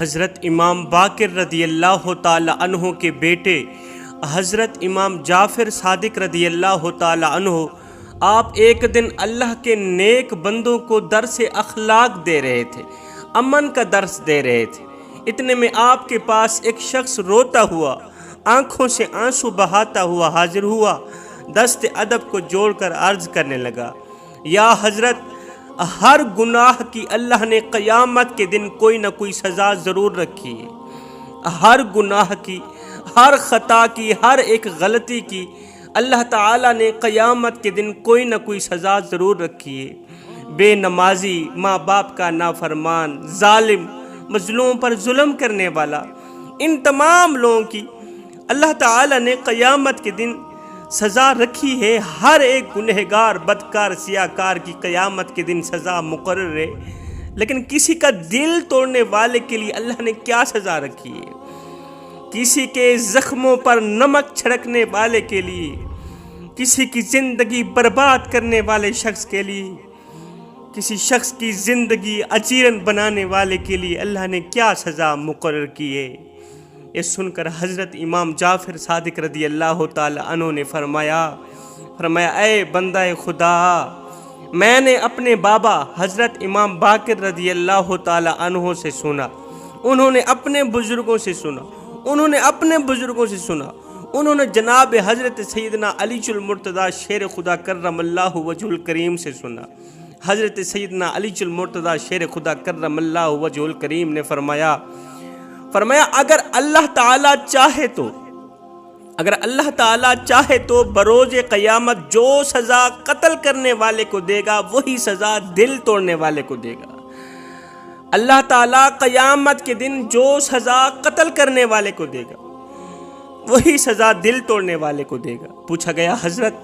حضرت امام باقر رضی اللہ تعالی عنہ کے بیٹے حضرت امام جعفر صادق رضی اللہ تعالی عنہ آپ ایک دن اللہ کے نیک بندوں کو درس اخلاق دے رہے تھے، امن کا درس دے رہے تھے۔ اتنے میں آپ کے پاس ایک شخص روتا ہوا، آنکھوں سے آنسو بہاتا ہوا حاضر ہوا، دست ادب کو جوڑ کر عرض کرنے لگا، یا حضرت، ہر گناہ کی اللہ نے قیامت کے دن کوئی نہ کوئی سزا ضرور رکھی ہے۔ ہر گناہ کی، ہر خطا کی، ہر ایک غلطی کی اللہ تعالیٰ نے قیامت کے دن کوئی نہ کوئی سزا ضرور رکھی ہے۔ بے نمازی، ماں باپ کا نافرمان، ظالم، مظلوم پر ظلم کرنے والا، ان تمام لوگوں کی اللہ تعالیٰ نے قیامت کے دن سزا رکھی ہے۔ ہر ایک گنہگار، بدکار، سیاہکار کی قیامت کے دن سزا مقرر ہے، لیکن کسی کا دل توڑنے والے کے لیے اللہ نے کیا سزا رکھی ہے؟ کسی کے زخموں پر نمک چھڑکنے والے کے لیے، کسی کی زندگی برباد کرنے والے شخص کے لیے، کسی شخص کی زندگی اجیرن بنانے والے کے لیے اللہ نے کیا سزا مقرر کی ہے؟ یہ سن کر حضرت امام جعفر صادق رضی اللہ تعالی عنہ نے فرمایا اے بندہ خدا، میں نے اپنے بابا حضرت امام باقر رضی اللہ تعالی عنہ سے سنا، انہوں نے اپنے بزرگوں سے سنا، انہوں نے جناب حضرت سیدنا علی المرتضی شیر خدا کرم اللہ وجہ الکریم سے سنا۔ حضرت سیدنا علی المرتضی شیر خدا کرم اللہ وجہ الکریم نے فرمایا اگر اللہ تعالیٰ چاہے تو بروز قیامت جو سزا قتل کرنے والے کو دے گا وہی سزا دل توڑنے والے کو دے گا۔ اللہ تعالیٰ قیامت کے دن جو سزا قتل کرنے والے کو دے گا وہی سزا دل توڑنے والے کو دے گا۔ پوچھا گیا، حضرت،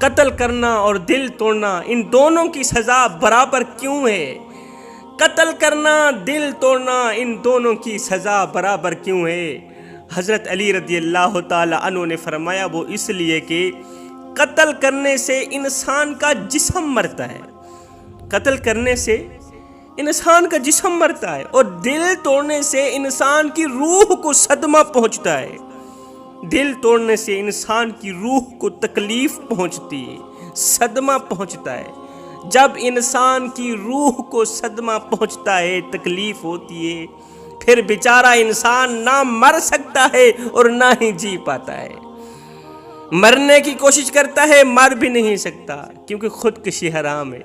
قتل کرنا اور دل توڑنا، ان دونوں کی سزا برابر کیوں ہے؟ قتل کرنا، دل توڑنا، ان دونوں کی سزا برابر کیوں ہے؟ حضرت علی رضی اللہ تعالی عنہ نے فرمایا، وہ اس لیے کہ قتل کرنے سے انسان کا جسم مرتا ہے، قتل کرنے سے انسان کا جسم مرتا ہے، اور دل توڑنے سے انسان کی روح کو صدمہ پہنچتا ہے، دل توڑنے سے انسان کی روح کو تکلیف پہنچتی ہے، صدمہ پہنچتا ہے۔ جب انسان کی روح کو صدمہ پہنچتا ہے، تکلیف ہوتی ہے، پھر بیچارہ انسان نہ مر سکتا ہے اور نہ ہی جی پاتا ہے۔ مرنے کی کوشش کرتا ہے، مر بھی نہیں سکتا کیونکہ خودکشی حرام ہے،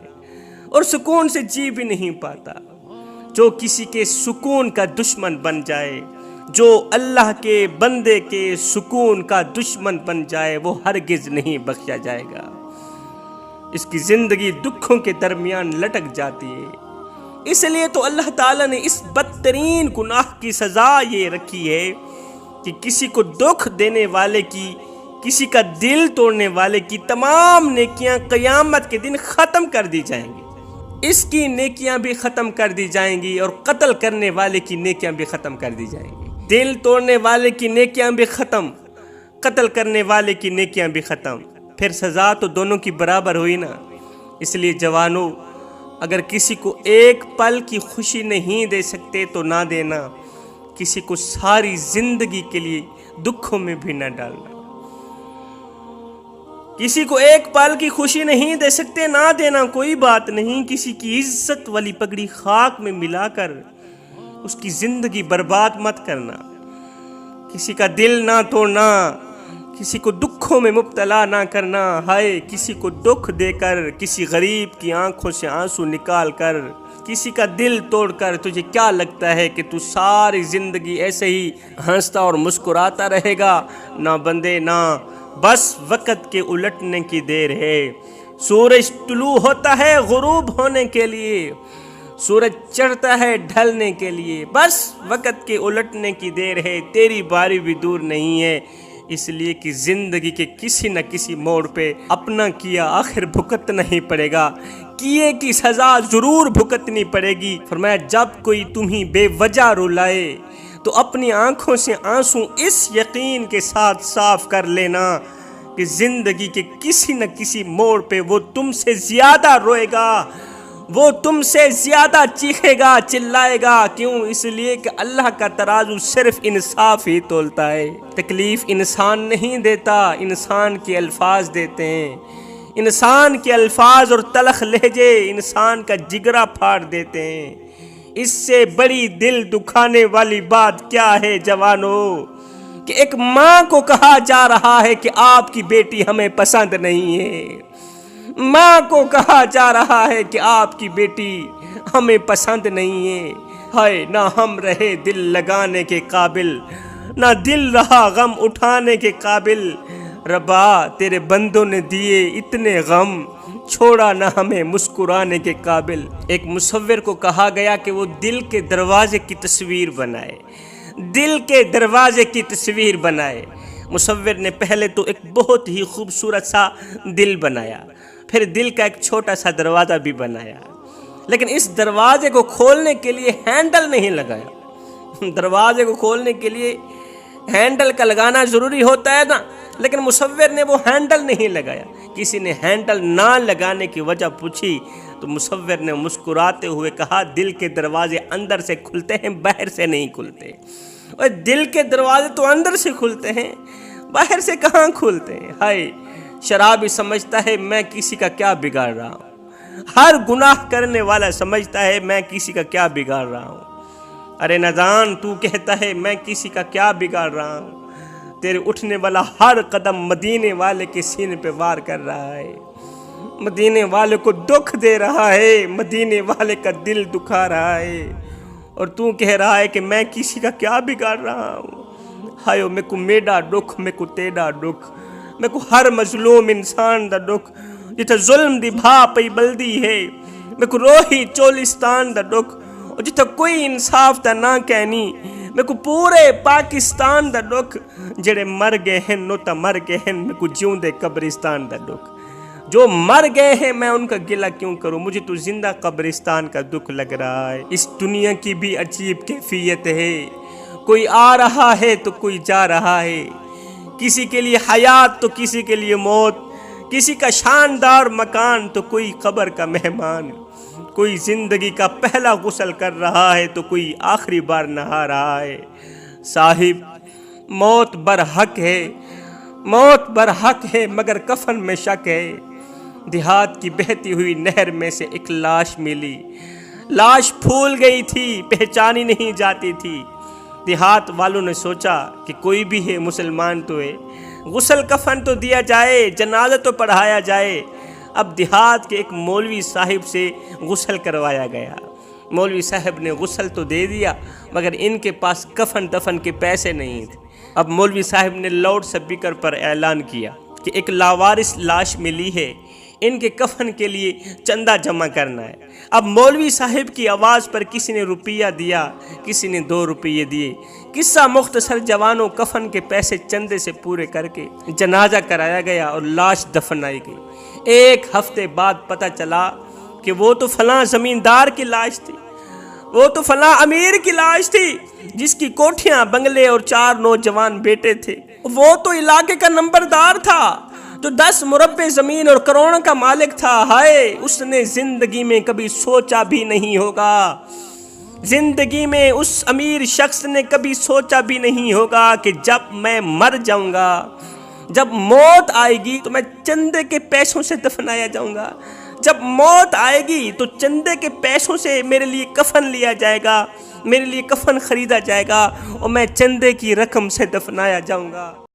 اور سکون سے جی بھی نہیں پاتا۔ جو کسی کے سکون کا دشمن بن جائے، جو اللہ کے بندے کے سکون کا دشمن بن جائے، وہ ہرگز نہیں بخشا جائے گا۔ اس کی زندگی دکھوں کے درمیان لٹک جاتی ہے۔ اس لیے تو اللہ تعالیٰ نے اس بدترین گناہ کی سزا یہ رکھی ہے کہ کسی کو دکھ دینے والے کی، کسی کا دل توڑنے والے کی تمام نیکیاں قیامت کے دن ختم کر دی جائیں گی۔ اس کی نیکیاں بھی ختم کر دی جائیں گی، اور قتل کرنے والے کی نیکیاں بھی ختم کر دی جائیں گی۔ دل توڑنے والے کی نیکیاں بھی ختم، قتل کرنے والے کی نیکیاں بھی ختم، پھر سزا تو دونوں کی برابر ہوئی نا۔ اس لیے جوانوں، اگر کسی کو ایک پل کی خوشی نہیں دے سکتے تو نہ دینا، کسی کو ساری زندگی کے لیے دکھوں میں بھی نہ ڈالنا۔ کسی کو ایک پل کی خوشی نہیں دے سکتے، نہ دینا، کوئی بات نہیں۔ کسی کی عزت والی پگڑی خاک میں ملا کر اس کی زندگی برباد مت کرنا، کسی کا دل نہ توڑنا، کسی کو دکھوں میں مبتلا نہ کرنا۔ ہائے، کسی کو دکھ دے کر، کسی غریب کی آنکھوں سے آنسو نکال کر، کسی کا دل توڑ کر تجھے کیا لگتا ہے کہ تو ساری زندگی ایسے ہی ہنستا اور مسکراتا رہے گا؟ نہ بندے، نہ، بس وقت کے الٹنے کی دیر ہے۔ سورج طلوع ہوتا ہے غروب ہونے کے لیے، سورج چڑھتا ہے ڈھلنے کے لیے، بس وقت کے الٹنے کی دیر ہے، تیری باری بھی دور نہیں ہے۔ اس لیے کہ زندگی کے کسی نہ کسی موڑ پہ اپنا کیا آخر بھگتنا ہی پڑے گا، کیے کی سزا ضرور بھگتنی پڑے گی۔ فرمایا، جب کوئی تمہیں بے وجہ رلائے تو اپنی آنکھوں سے آنسو اس یقین کے ساتھ صاف کر لینا کہ زندگی کے کسی نہ کسی موڑ پہ وہ تم سے زیادہ روئے گا، وہ تم سے زیادہ چیخے گا چلائے گا، کیوں؟ اس لیے کہ اللہ کا ترازو صرف انصاف ہی تولتا ہے۔ تکلیف انسان نہیں دیتا، انسان کے الفاظ دیتے ہیں۔ انسان کے الفاظ اور تلخ لہجے انسان کا جگرا پھاڑ دیتے ہیں۔ اس سے بڑی دل دکھانے والی بات کیا ہے جوانو، کہ ایک ماں کو کہا جا رہا ہے کہ آپ کی بیٹی ہمیں پسند نہیں ہے۔ ماں کو کہا جا رہا ہے کہ آپ کی بیٹی ہمیں پسند نہیں ہے۔ ہائے نہ ہم رہے دل لگانے کے قابل، نہ دل رہا غم اٹھانے کے قابل۔ ربا تیرے بندوں نے دیے اتنے غم، چھوڑا نہ ہمیں مسکرانے کے قابل۔ ایک مصور کو کہا گیا کہ وہ دل کے دروازے کی تصویر بنائے، دل کے دروازے کی تصویر بنائے۔ مصور نے پہلے تو ایک بہت ہی خوبصورت سا دل بنایا، پھر دل کا ایک چھوٹا سا دروازہ بھی بنایا، لیکن اس دروازے کو کھولنے کے لیے ہینڈل نہیں لگایا۔ دروازے کو کھولنے کے لیے ہینڈل کا لگانا ضروری ہوتا ہے نا، لیکن مصور نے وہ ہینڈل نہیں لگایا۔ کسی نے ہینڈل نہ لگانے کی وجہ پوچھی تو مصور نے مسکراتے ہوئے کہا، دل کے دروازے اندر سے کھلتے ہیں، باہر سے نہیں کھلتے۔ اور دل کے دروازے تو اندر سے کھلتے ہیں، باہر سے کہاں کھلتے ہیں؟ ہائے شرابی سمجھتا ہے میں کسی کا کیا بگاڑ رہا ہوں، ہر گناہ کرنے والا سمجھتا ہے میں کسی کا کیا بگاڑ رہا ہوں۔ ارے نادان تو کہتا ہے میں کسی کا کیا بگاڑ رہا ہوں، تیرے اٹھنے والا ہر قدم مدینے والے کے سینے پہ وار کر رہا ہے، مدینے والے کو دکھ دے رہا ہے، مدینے والے کا دل دکھا رہا ہے، اور تو کہہ رہا ہے کہ میں کسی کا کیا بگاڑ رہا ہوں۔ ہائے میں کو میڈا دکھ، میں کو تیڈا دکھ، میں کو ہر مظلوم انسان دا دکھ، جتھے ظلم دی بھا پئی بلدی ہے، میں کو روہی چولستان دا دکھ، اور جتھے کوئی انصاف تا نہ کہنی، میں کو پورے پاکستان دا دکھ، جڑے مر گئے ہیں نو تا مر گئے ہیں، میں کو جیوں دے قبرستان دا دکھ۔ جو مر گئے ہیں میں ان کا گلہ کیوں کروں، مجھے تو زندہ قبرستان کا دکھ لگ رہا ہے۔ اس دنیا کی بھی عجیب کیفیت ہے، کوئی آ رہا ہے تو کوئی جا رہا ہے، کسی کے لیے حیات تو کسی کے لیے موت، کسی کا شاندار مکان تو کوئی قبر کا مہمان، کوئی زندگی کا پہلا غسل کر رہا ہے تو کوئی آخری بار نہا رہا ہے۔ صاحب موت برحق ہے، موت برحق ہے، مگر کفن میں شک ہے۔ دیہات کی بہتی ہوئی نہر میں سے ایک لاش ملی، لاش پھول گئی تھی، پہچانی نہیں جاتی تھی۔ دیہات والوں نے سوچا کہ کوئی بھی ہے مسلمان تو ہے، غسل کفن تو دیا جائے، جنازہ تو پڑھایا جائے۔ اب دیہات کے ایک مولوی صاحب سے غسل کروایا گیا۔ مولوی صاحب نے غسل تو دے دیا، مگر ان کے پاس کفن دفن کے پیسے نہیں تھے۔ اب مولوی صاحب نے لاؤڈ اسپیکر پر اعلان کیا کہ ایک لاوارث لاش ملی ہے، ان کے کفن کے لیے چندہ جمع کرنا ہے۔ اب مولوی صاحب کی آواز پر کسی نے روپیہ دیا، کسی نے 2 روپیے دیے۔ قصہ مختصر، جوانوں کفن کے پیسے چندے سے پورے کر کے جنازہ کرایا گیا اور لاش دفنائی گئی۔ 1 ہفتے بعد پتہ چلا کہ وہ تو فلاں زمیندار کی لاش تھی، وہ تو فلاں امیر کی لاش تھی، جس کی کوٹھیاں، بنگلے اور 4 نوجوان بیٹے تھے۔ وہ تو علاقے کا نمبردار تھا، تو 10 مربع زمین اور کروڑوں کا مالک تھا۔ ہائے اس نے زندگی میں کبھی سوچا بھی نہیں ہوگا، زندگی میں اس امیر شخص نے کبھی سوچا بھی نہیں ہوگا کہ جب میں مر جاؤں گا، جب موت آئے گی تو میں چندے کے پیسوں سے دفنایا جاؤں گا، جب موت آئے گی تو چندے کے پیسوں سے میرے لیے کفن لیا جائے گا، میرے لیے کفن خریدا جائے گا، اور میں چندے کی رقم سے دفنایا جاؤں گا۔